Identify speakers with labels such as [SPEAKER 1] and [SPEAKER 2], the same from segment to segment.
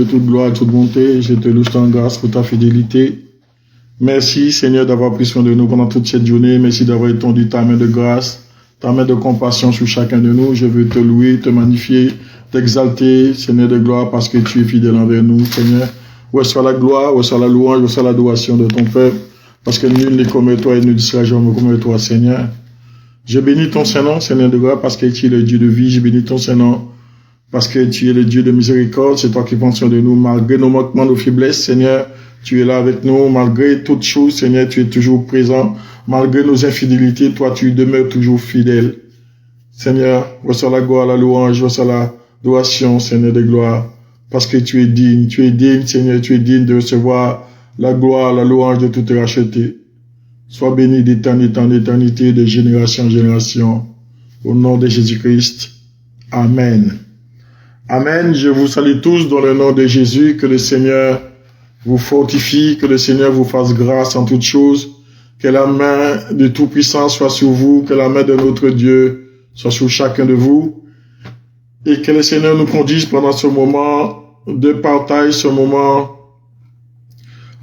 [SPEAKER 1] de toute gloire et toute bonté. Je te loue en grâce pour ta fidélité. Merci, Seigneur, d'avoir pris soin de nous pendant toute cette journée. Merci d'avoir étendu ta main de grâce, ta main de compassion sur chacun de nous. Je veux te louer, te magnifier, t'exalter, Seigneur de gloire, parce que tu es fidèle envers nous, Seigneur. Reçois la gloire, reçois la louange, reçois l'adoration de ton peuple, parce que nul n'est comme toi et nul ne sera jamais comme toi, Seigneur. Je bénis ton Saint-Nom, Seigneur de gloire, parce que tu es le Dieu de vie. Je bénis ton Saint-Nom, parce que tu es le Dieu de miséricorde. C'est toi qui prends soin de nous, malgré nos manquements, nos faiblesses, Seigneur. Tu es là avec nous, malgré toutes choses, Seigneur, tu es toujours présent. Malgré nos infidélités, toi, tu demeures toujours fidèle. Seigneur, reçois la gloire, la louange, reçois la adoration, Seigneur de gloire, parce que tu es digne, Seigneur, tu es digne de recevoir la gloire, la louange de tout racheté. Sois béni d'éternité en éternité, de génération en génération. Au nom de Jésus-Christ. Amen. Amen. Je vous salue tous dans le nom de Jésus. Que le Seigneur vous fortifie, que le Seigneur vous fasse grâce en toutes choses. Que la main de Tout-Puissant soit sur vous, que la main de notre Dieu soit sur chacun de vous. Et que le Seigneur nous conduise pendant ce moment de partage, ce moment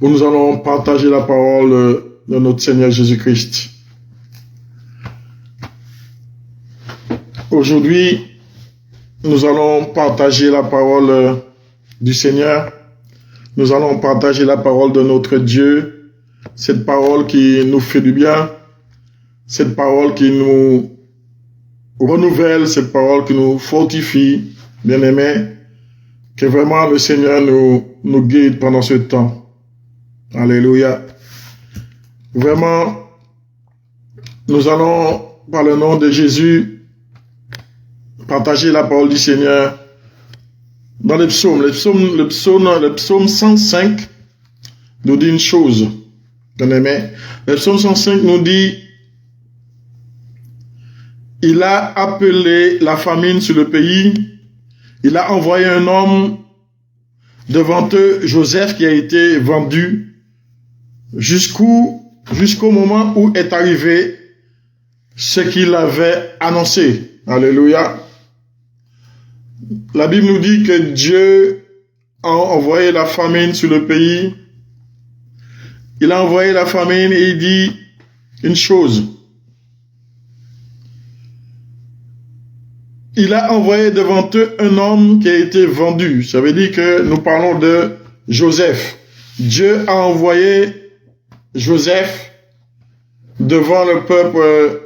[SPEAKER 1] où nous allons partager la parole de notre Seigneur Jésus-Christ. Aujourd'hui, nous allons partager la parole du Seigneur. Nous allons partager la parole de notre Dieu. Cette parole qui nous fait du bien. Cette parole qui nous renouvelle. Cette parole qui nous fortifie. Bien-aimés, que vraiment le Seigneur nous guide pendant ce temps. Alléluia. Vraiment, nous allons, par le nom de Jésus, partager la parole du Seigneur dans les psaumes. Le psaume 105 nous dit une chose, bien-aimés. Le psaume 105 nous dit: il a appelé la famine sur le pays, il a envoyé un homme devant eux, Joseph, qui a été vendu jusqu'au moment où est arrivé ce qu'il avait annoncé. Alléluia. La Bible nous dit que Dieu a envoyé la famine sur le pays. Il a envoyé la famine et il dit une chose. Il a envoyé devant eux un homme qui a été vendu. Ça veut dire que nous parlons de Joseph. Dieu a envoyé Joseph devant le peuple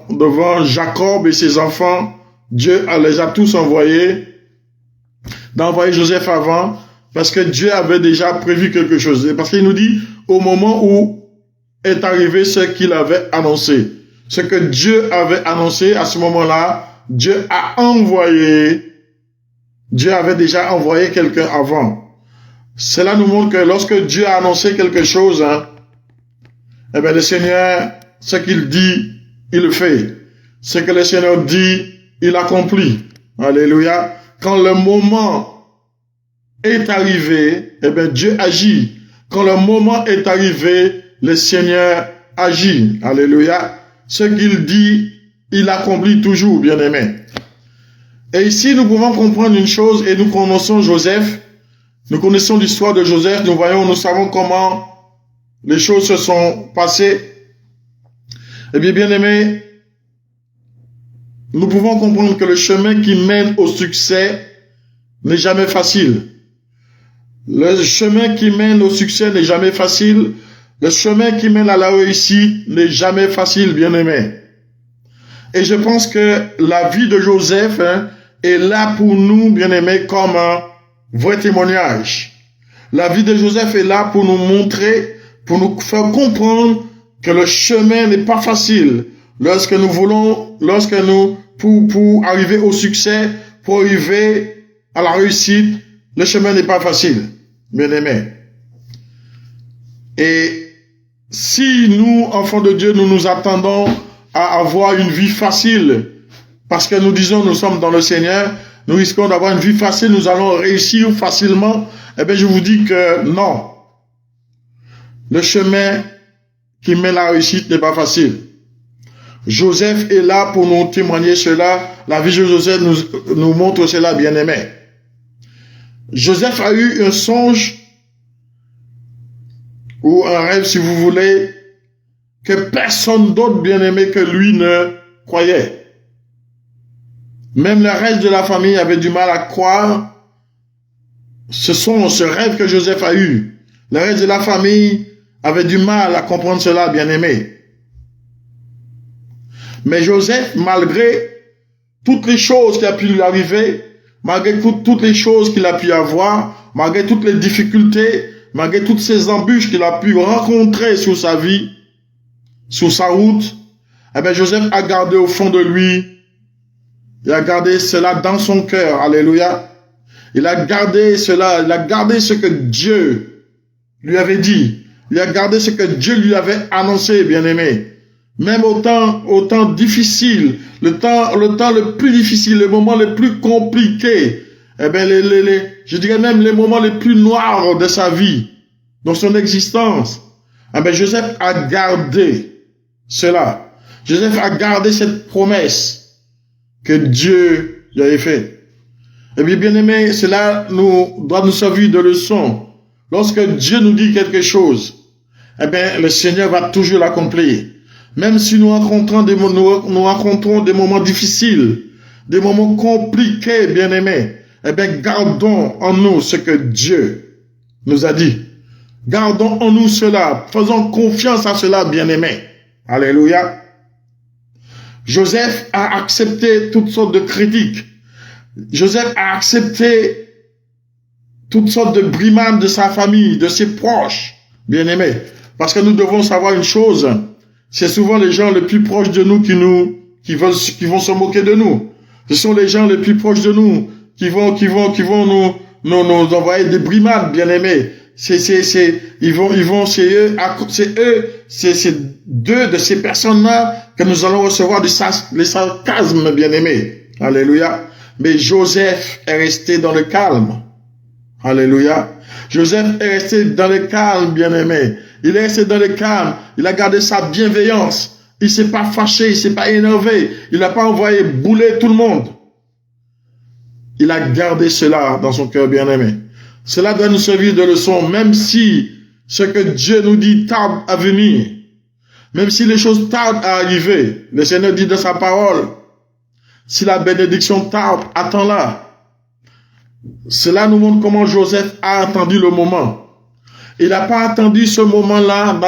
[SPEAKER 1] devant Jacob et ses enfants. Dieu les a tous envoyés, d'envoyer Joseph avant, parce que Dieu avait déjà prévu quelque chose. Parce qu'il nous dit, au moment où est arrivé ce qu'il avait annoncé, ce que Dieu avait annoncé, à ce moment-là, Dieu avait déjà envoyé quelqu'un avant. Cela nous montre que lorsque Dieu a annoncé quelque chose, eh bien, le Seigneur, ce qu'il dit, il le fait. Ce que le Seigneur dit, il accomplit. Alléluia. Quand le moment est arrivé, eh bien, Dieu agit. Quand le moment est arrivé, le Seigneur agit. Alléluia. Ce qu'il dit, il accomplit toujours, bien-aimé. Et ici, nous pouvons comprendre une chose, et nous connaissons Joseph. Nous connaissons l'histoire de Joseph. Nous savons comment les choses se sont passées. Eh bien, bien-aimés, nous pouvons comprendre que le chemin qui mène au succès n'est jamais facile. Le chemin qui mène au succès n'est jamais facile. Le chemin qui mène à la réussite n'est jamais facile, bien-aimés. Et je pense que la vie de Joseph est là pour nous, bien-aimés, comme un vrai témoignage. La vie de Joseph est là pour nous montrer, pour nous faire comprendre que le chemin n'est pas facile. Pour arriver au succès, pour arriver à la réussite, le chemin n'est pas facile, bien-aimés. Et si nous, enfants de Dieu, nous nous attendons à avoir une vie facile, parce que nous disons nous sommes dans le Seigneur, nous risquons d'avoir une vie facile, nous allons réussir facilement, eh bien je vous dis que non. Le chemin qui mène à la réussite n'est pas facile. Joseph est là pour nous témoigner cela. La vie de Joseph nous montre cela, bien-aimé. Joseph a eu un songe ou un rêve, si vous voulez, que personne d'autre, bien-aimé, que lui ne croyait. Même le reste de la famille avait du mal à croire ce rêve que Joseph a eu. Le reste de la famille avait du mal à comprendre cela, bien-aimé. Mais Joseph, malgré toutes les choses qui a pu lui arriver, malgré toutes les choses qu'il a pu avoir, malgré toutes les difficultés, malgré toutes ces embûches qu'il a pu rencontrer sur sa vie, sur sa route, eh bien Joseph a gardé au fond de lui, il a gardé cela dans son cœur, alléluia. Il a gardé cela, il a gardé ce que Dieu lui avait dit. Il a gardé ce que Dieu lui avait annoncé, bien-aimé. Même au temps difficile, le temps le plus difficile, le moment le plus compliqué, eh bien, je dirais même les moments les plus noirs de sa vie, dans son existence, eh bien, Joseph a gardé cela. Joseph a gardé cette promesse que Dieu lui avait faite. Eh bien, bien-aimé, cela doit nous servir de leçon. Lorsque Dieu nous dit quelque chose, eh bien, le Seigneur va toujours l'accomplir. Même si nous rencontrons des moments difficiles, des moments compliqués, bien-aimés, eh bien, gardons en nous ce que Dieu nous a dit. Gardons en nous cela. Faisons confiance à cela, bien-aimés. Alléluia. Joseph a accepté toutes sortes de critiques. Joseph a accepté toutes sortes de brimades de sa famille, de ses proches, bien-aimés. Parce que nous devons savoir une chose, c'est souvent les gens les plus proches de nous qui vont se moquer de nous. Ce sont les gens les plus proches de nous qui vont nous envoyer des brimades, bien-aimés. C'est deux de ces personnes-là que nous allons recevoir les sarcasmes, bien-aimés. Alléluia. Mais Joseph est resté dans le calme. Alléluia. Joseph est resté dans le calme, bien-aimé. Il est resté dans le calme. Il a gardé sa bienveillance. Il s'est pas fâché, il s'est pas énervé. Il n'a pas envoyé bouler tout le monde. Il a gardé cela dans son cœur, bien-aimé. Cela doit nous servir de leçon, même si ce que Dieu nous dit tarde à venir. Même si les choses tardent à arriver. Le Seigneur dit dans sa parole, si la bénédiction tarde, attends-la. Cela nous montre comment Joseph a attendu le moment. Il n'a pas attendu ce moment-là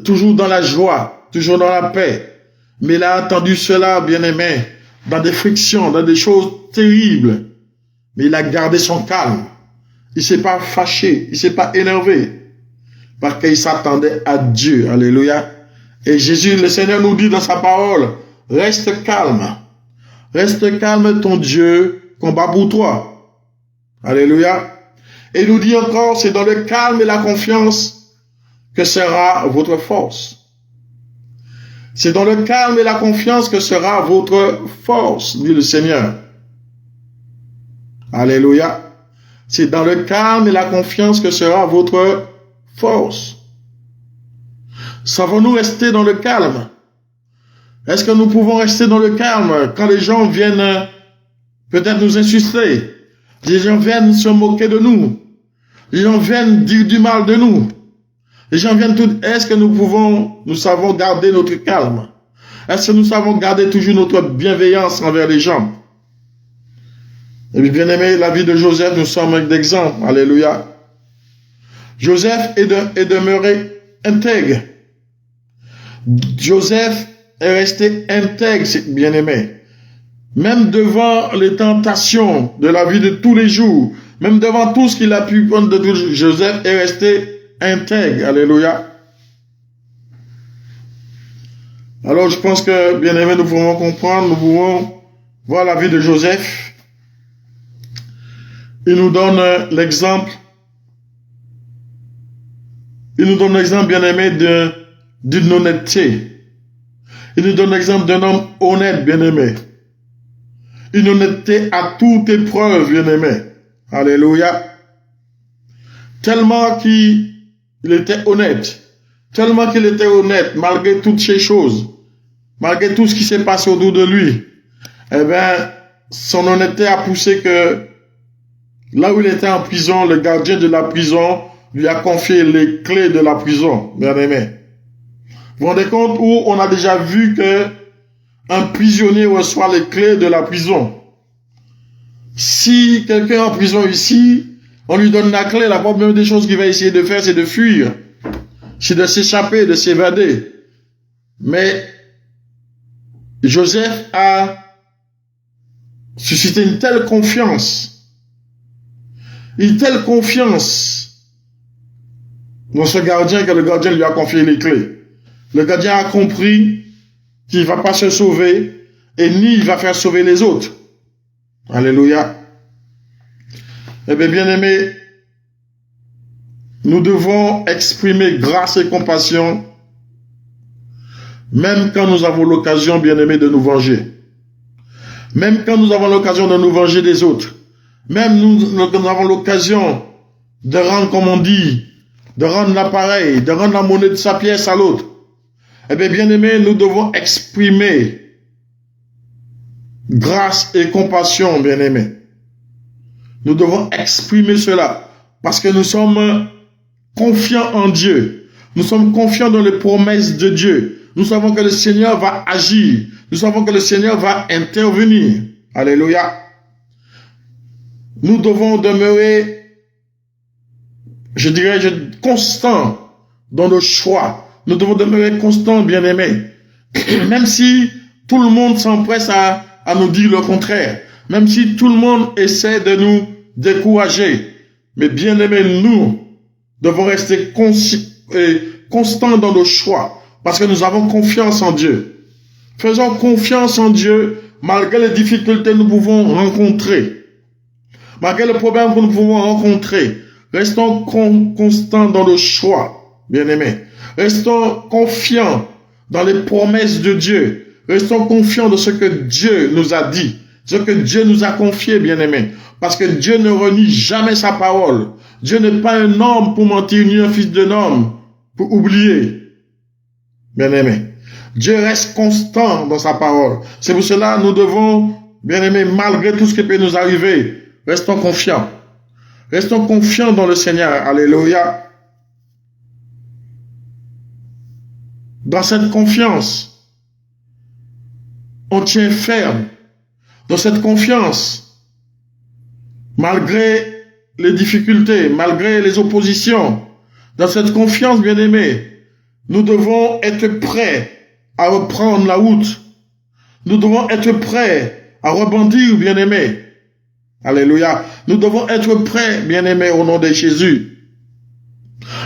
[SPEAKER 1] toujours dans la joie, toujours dans la paix. Mais il a attendu cela, bien-aimé, dans des frictions, dans des choses terribles. Mais il a gardé son calme. Il ne s'est pas fâché, il ne s'est pas énervé. Parce qu'il s'attendait à Dieu. Alléluia. Et Jésus, le Seigneur nous dit dans sa parole, reste calme. Reste calme, ton Dieu combat pour toi. Alléluia. Et il nous dit encore, c'est dans le calme et la confiance que sera votre force. C'est dans le calme et la confiance que sera votre force, dit le Seigneur. Alléluia. C'est dans le calme et la confiance que sera votre force. Savons-nous rester dans le calme? Est-ce que nous pouvons rester dans le calme quand les gens viennent peut-être nous insulter? Les gens viennent se moquer de nous. Les gens viennent dire du mal de nous. Les gens viennent tout. Est-ce que nous savons garder notre calme? Est-ce que nous savons garder toujours notre bienveillance envers les gens? Et bien aimé, la vie de Joseph, nous sommes un exemple. Alléluia. Joseph est demeuré intègre. Joseph est resté intègre, bien aimé. Même devant les tentations de la vie de tous les jours, même devant tout ce qu'il a pu prendre de tout, Joseph est resté intègre. Alléluia. Alors je pense que, bien aimé, nous pouvons comprendre, nous pouvons voir la vie de Joseph. Il nous donne l'exemple. Il nous donne l'exemple, bien aimé, d'une honnêteté. Il nous donne l'exemple d'un homme honnête, bien aimé. Une honnêteté à toute épreuve, bien aimé. Alléluia. Tellement qu'il était honnête. Tellement qu'il était honnête, malgré toutes ces choses. malgré tout ce qui s'est passé autour de lui, eh bien, son honnêteté a poussé que là où il était en prison, le gardien de la prison lui a confié les clés de la prison, bien aimé. Vous vous rendez compte où on a déjà vu que un prisonnier reçoit les clés de la prison. Si quelqu'un est en prison ici, on lui donne la clé, la première des choses qu'il va essayer de faire, c'est de fuir. C'est de s'échapper, de s'évader. Mais Joseph a suscité une telle confiance dans ce gardien que le gardien lui a confié les clés. Le gardien a compris qu'il ne va pas se sauver et ni il va faire sauver les autres. Alléluia. Eh bien, bien-aimés, nous devons exprimer grâce et compassion même quand nous avons l'occasion, bien-aimés, de nous venger. Même quand nous avons l'occasion de nous venger des autres. Même nous avons l'occasion de rendre, comme on dit, de rendre l'appareil, de rendre la monnaie de sa pièce à l'autre. Eh bien, bien-aimés, nous devons exprimer grâce et compassion, bien-aimés. Nous devons exprimer cela parce que nous sommes confiants en Dieu. Nous sommes confiants dans les promesses de Dieu. Nous savons que le Seigneur va agir. Nous savons que le Seigneur va intervenir. Alléluia. Nous devons demeurer, je dirais, constants dans nos choix. Nous devons demeurer constants, bien-aimés. Même si tout le monde s'empresse à nous dire le contraire. Même si tout le monde essaie de nous décourager. Mais bien-aimés, nous devons rester constants dans nos choix. Parce que nous avons confiance en Dieu. Faisons confiance en Dieu malgré les difficultés que nous pouvons rencontrer. Malgré les problèmes que nous pouvons rencontrer. Restons constants dans nos choix, bien-aimés. Restons confiants dans les promesses de Dieu. Restons confiants de ce que Dieu nous a dit. Ce que Dieu nous a confié, bien-aimés. Parce que Dieu ne renie jamais sa parole. Dieu n'est pas un homme pour mentir, ni un fils d'un homme pour oublier. Bien-aimés, Dieu reste constant dans sa parole. C'est pour cela que nous devons, bien-aimés, malgré tout ce qui peut nous arriver, restons confiants. Restons confiants dans le Seigneur. Alléluia. Dans cette confiance, on tient ferme. Dans cette confiance, malgré les difficultés, malgré les oppositions, dans cette confiance, bien-aimés, nous devons être prêts à reprendre la route. Nous devons être prêts à rebondir, bien-aimés. Alléluia. Nous devons être prêts, bien-aimés, au nom de Jésus.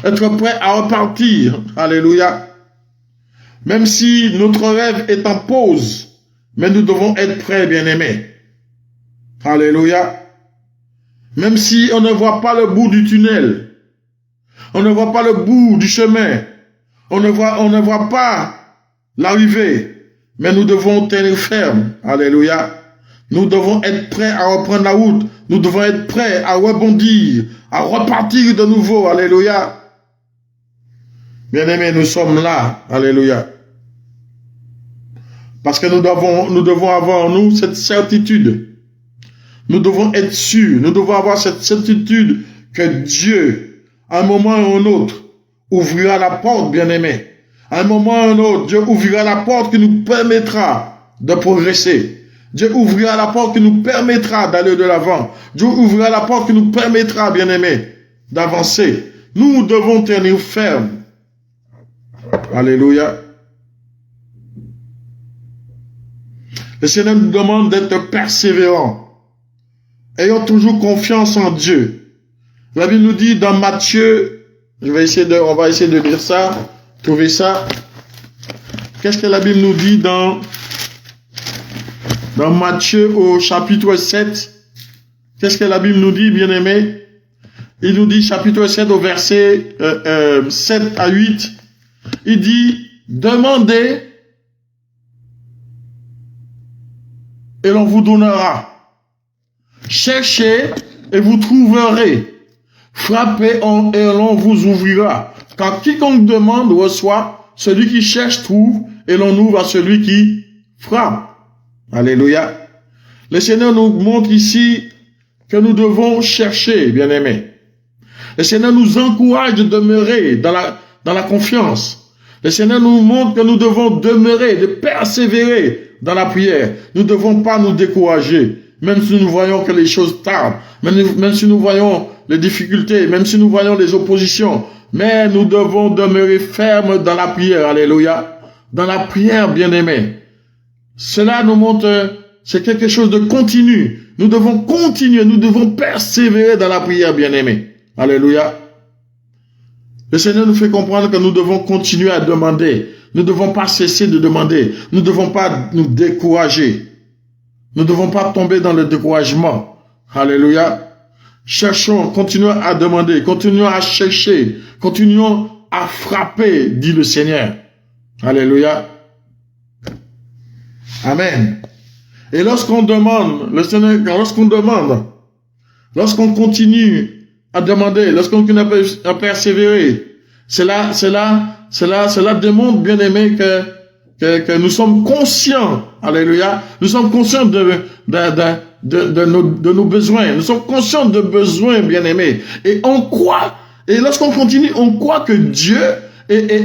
[SPEAKER 1] Être prêts à repartir. Alléluia. Même si notre rêve est en pause, mais nous devons être prêts, bien-aimés. Alléluia. Même si on ne voit pas le bout du tunnel, on ne voit pas le bout du chemin, on ne voit pas l'arrivée, mais nous devons tenir ferme. Alléluia. Nous devons être prêts à reprendre la route. Nous devons être prêts à rebondir, à repartir de nouveau. Alléluia. Bien-aimés, nous sommes là. Alléluia. Parce que nous devons avoir en nous cette certitude. Nous devons être sûrs. Nous devons avoir cette certitude que Dieu, à un moment ou à un autre, ouvrira la porte, bien-aimés. À un moment ou à un autre, Dieu ouvrira la porte qui nous permettra de progresser. Dieu ouvrira la porte qui nous permettra d'aller de l'avant. Dieu ouvrira la porte qui nous permettra, bien-aimés, d'avancer. Nous devons tenir ferme. Alléluia. Le Seigneur nous demande d'être persévérants. Ayons toujours confiance en Dieu. La Bible nous dit dans Matthieu, on va essayer de lire ça, trouver ça. Qu'est-ce que la Bible nous dit dans Matthieu au chapitre 7? Qu'est-ce que la Bible nous dit, bien-aimés? Il nous dit, chapitre 7 au verset 7 à 8, il dit, demandez et l'on vous donnera. Cherchez et vous trouverez. Frappez et l'on vous ouvrira. Car quiconque demande reçoit, celui qui cherche trouve, et l'on ouvre à celui qui frappe. Alléluia. Le Seigneur nous montre ici que nous devons chercher, bien-aimés. Le Seigneur nous encourage de demeurer dans la confiance. Le Seigneur nous montre que nous devons demeurer, de persévérer dans la prière. Nous ne devons pas nous décourager, même si nous voyons que les choses tardent, même si nous voyons les difficultés, même si nous voyons les oppositions. Mais nous devons demeurer fermes dans la prière. Alléluia. Dans la prière, bien-aimés. Cela nous montre, c'est quelque chose de continu. Nous devons continuer, nous devons persévérer dans la prière, bien-aimés. Alléluia. Le Seigneur nous fait comprendre que nous devons continuer à demander. Nous ne devons pas cesser de demander. Nous ne devons pas nous décourager. Nous ne devons pas tomber dans le découragement. Alléluia. Cherchons, continuons à demander, continuons à chercher, continuons à frapper, dit le Seigneur. Alléluia. Amen. Et lorsqu'on demande, le Seigneur, lorsqu'on continue à demander, lorsqu'on continue à persévérer, cela démontre, bien aimé, que nous sommes conscients, alléluia, nous sommes conscients de nos besoins, nous sommes conscients de besoins, bien aimés, et on croit, et lorsqu'on continue, on croit que Dieu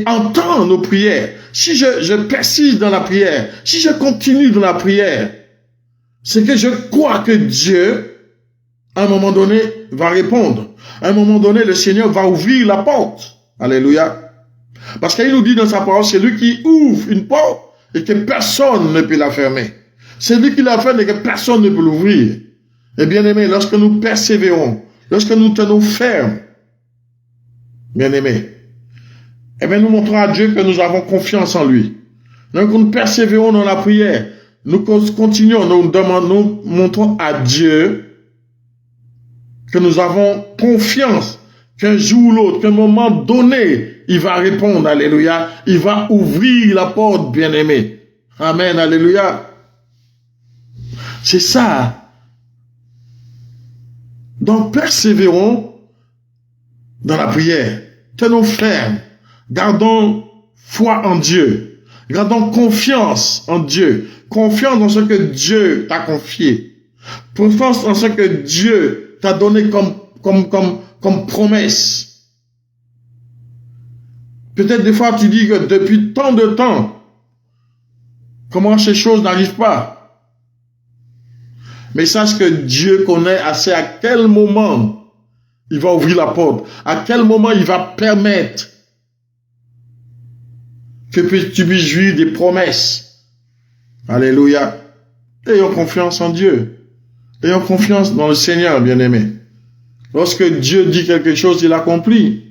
[SPEAKER 1] entend nos prières. Si je persiste dans la prière, si je continue dans la prière, c'est que je crois que Dieu, à un moment donné, va répondre. À un moment donné, le Seigneur va ouvrir la porte. Alléluia. Parce qu'il nous dit dans sa parole, c'est lui qui ouvre une porte et que personne ne peut la fermer. C'est lui qui la ferme et que personne ne peut l'ouvrir. Et bien aimé, lorsque nous persévérons, lorsque nous tenons ferme, bien aimé, eh bien nous montrons à Dieu que nous avons confiance en lui. Donc nous persévérons dans la prière. Nous continuons, nous montrons à Dieu que nous avons confiance qu'un jour ou l'autre, qu'à un moment donné, il va répondre, alléluia, il va ouvrir la porte, bien-aimé. Amen, alléluia. C'est ça. Donc, persévérons dans la prière. Tenons ferme. Gardons foi en Dieu. Gardons confiance en Dieu. Confiance dans ce que Dieu t'a confié. Confiance en ce que Dieu t'a donné comme promesse. Peut-être des fois tu dis que depuis tant de temps, comment ces choses n'arrivent pas. Mais sache que Dieu connaît assez à quel moment il va ouvrir la porte, à quel moment il va permettre que tu puisses jouir des promesses. Alléluia. Ayons confiance en Dieu. Ayons confiance dans le Seigneur, bien-aimé. Lorsque Dieu dit quelque chose, il accomplit.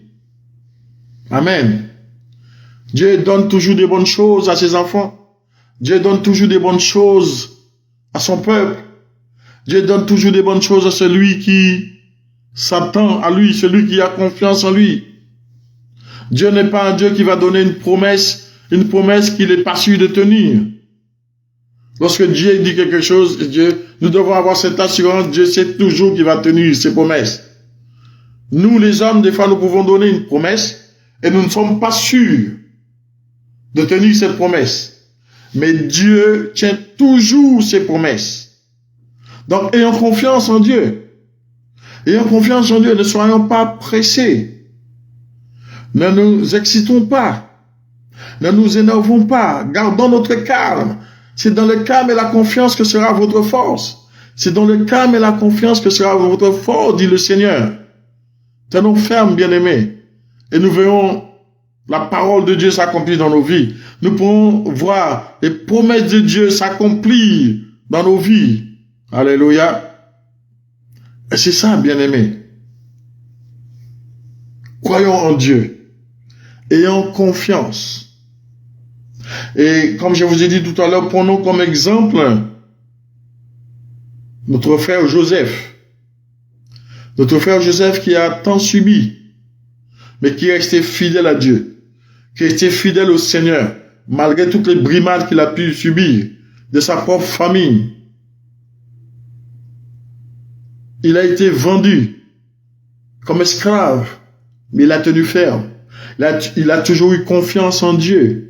[SPEAKER 1] Amen. Dieu donne toujours des bonnes choses à ses enfants. Dieu donne toujours des bonnes choses à son peuple. Dieu donne toujours des bonnes choses à celui qui s'attend à lui, celui qui a confiance en lui. Dieu n'est pas un Dieu qui va donner une promesse qu'il n'est pas sûr de tenir. Lorsque Dieu dit quelque chose, nous devons avoir cette assurance, Dieu sait toujours qu'il va tenir ses promesses. Nous, les hommes, des fois, nous pouvons donner une promesse et nous ne sommes pas sûrs de tenir cette promesse. Mais Dieu tient toujours ses promesses. Donc, ayons confiance en Dieu. Ayons confiance en Dieu. Ne soyons pas pressés. Ne nous excitons pas. Ne nous énervons pas. Gardons notre calme. C'est dans le calme et la confiance que sera votre force. C'est dans le calme et la confiance que sera votre force, dit le Seigneur. Tenons ferme, bien-aimés. Et nous verrons la parole de Dieu s'accomplir dans nos vies. Nous pourrons voir les promesses de Dieu s'accomplir dans nos vies. Alléluia. Et c'est ça, bien-aimés. Croyons en Dieu. Ayons confiance. Et comme je vous ai dit tout à l'heure, prenons comme exemple notre frère Joseph. Notre frère Joseph qui a tant subi, mais qui est resté fidèle à Dieu, qui est resté fidèle au Seigneur, malgré toutes les brimades qu'il a pu subir de sa propre famille. Il a été vendu comme esclave, mais il a tenu ferme. Il a toujours eu confiance en Dieu.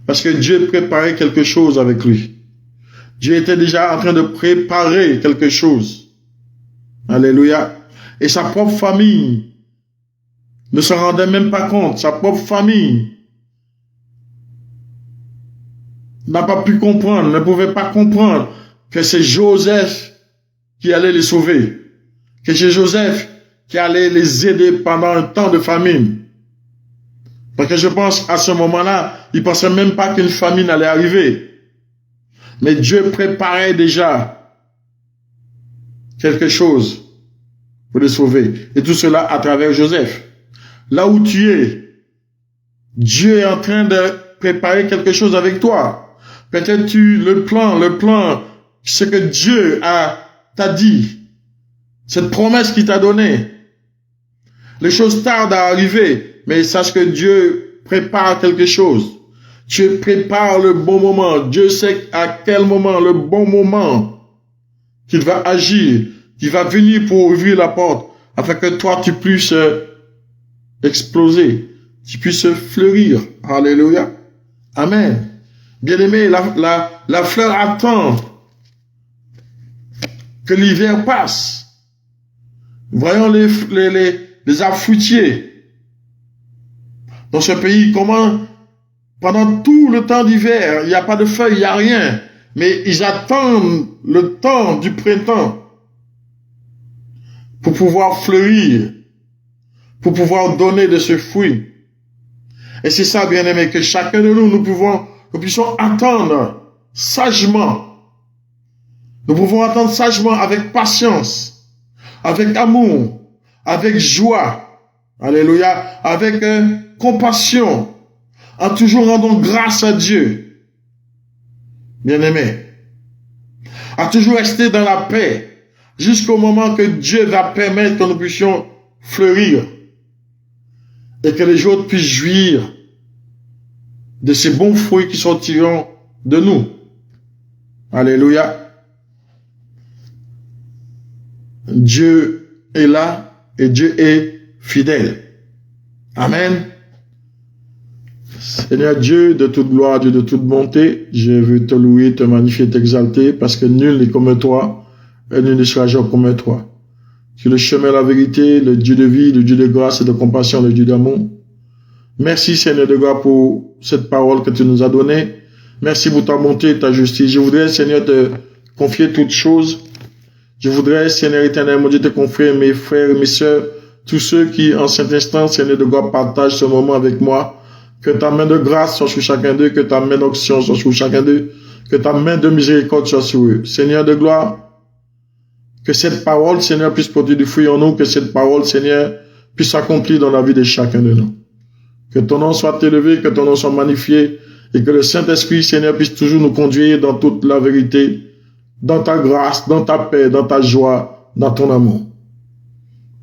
[SPEAKER 1] Parce que Dieu préparait quelque chose avec lui. Dieu était déjà en train de préparer quelque chose. Alléluia. Et sa propre famille ne se rendait même pas compte. Sa propre famille n'a pas pu comprendre, ne pouvait pas comprendre que c'est Joseph qui allait les sauver. Que c'est Joseph qui allait les aider pendant un temps de famine. Parce que je pense à ce moment-là, ils ne pensaient même pas qu'une famine allait arriver. Mais Dieu préparait déjà quelque chose pour les sauver. Et tout cela à travers Joseph. Là où tu es, Dieu est en train de préparer quelque chose avec toi. Peut-être le plan, ce que Dieu t'a dit, cette promesse qu'il t'a donnée. Les choses tardent à arriver, mais sache que Dieu prépare quelque chose. Dieu prépare le bon moment. Dieu sait à quel moment, le bon moment, qu'il va agir, qu'il va venir pour ouvrir la porte, afin que toi, tu puisses exploser, tu puisses fleurir. Alléluia. Amen. Bien-aimé, la fleur attend que l'hiver passe. Voyons les arbres fruitiers dans ce pays, comment pendant tout le temps d'hiver, il n'y a pas de feuilles, il n'y a rien, mais ils attendent le temps du printemps pour pouvoir fleurir, pour pouvoir donner de ce fruit. Et c'est ça, bien-aimé, que chacun de nous, nous puissions attendre sagement. Nous pouvons attendre sagement avec patience, avec amour, avec joie, alléluia, avec compassion, en toujours rendant grâce à Dieu, bien-aimé, à toujours rester dans la paix, jusqu'au moment que Dieu va permettre que nous puissions fleurir et que les autres puissent jouir de ces bons fruits qui sortiront de nous. Alléluia. Dieu est là et Dieu est fidèle. Amen. Seigneur Dieu de toute gloire, Dieu de toute bonté, je veux te louer, te magnifier, t'exalter, parce que nul n'est comme toi, et nul ne sera jamais comme toi. Tu es le chemin, la vérité, le Dieu de vie, le Dieu de grâce et de compassion, le Dieu d'amour. Merci Seigneur de gloire pour cette parole que tu nous as donnée. Merci pour ta bonté et ta justice. Je voudrais Seigneur te confier toutes choses. Je voudrais Seigneur éternel, mon Dieu, te confier mes frères et mes sœurs, tous ceux qui en cet instant Seigneur de gloire partagent ce moment avec moi. Que ta main de grâce soit sur chacun d'eux, que ta main d'onction soit sur chacun d'eux, que ta main de miséricorde soit sur eux. Seigneur de gloire, que cette parole, Seigneur, puisse produire du fruit en nous, que cette parole, Seigneur, puisse s'accomplir dans la vie de chacun de nous. Que ton nom soit élevé, que ton nom soit magnifié, et que le Saint-Esprit, Seigneur, puisse toujours nous conduire dans toute la vérité, dans ta grâce, dans ta paix, dans ta joie, dans ton amour.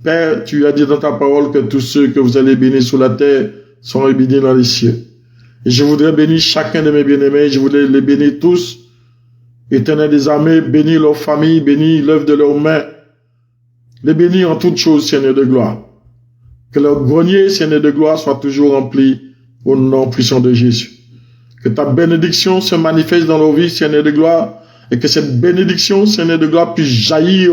[SPEAKER 1] Père, tu as dit dans ta parole que tous ceux que vous allez bénir sur la terre sont bénis dans les cieux. Et je voudrais bénir chacun de mes bien-aimés, je voudrais les bénir tous. Éternel des armées, bénis leur famille, bénis l'œuvre de leurs mains. Les bénis en toutes choses, Seigneur de gloire. Que leur grenier, Seigneur de gloire, soit toujours rempli au nom puissant de Jésus. Que ta bénédiction se manifeste dans nos vies, Seigneur de gloire, et que cette bénédiction, Seigneur de gloire, puisse jaillir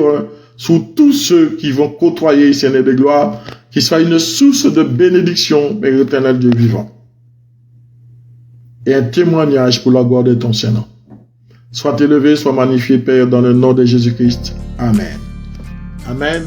[SPEAKER 1] sur tous ceux qui vont côtoyer, Seigneur de gloire, qui soit une source de bénédiction, Père éternel Dieu vivant. Et un témoignage pour la gloire de ton Saint-Nom. Sois élevé, sois magnifié, Père, dans le nom de Jésus-Christ. Amen. Amen.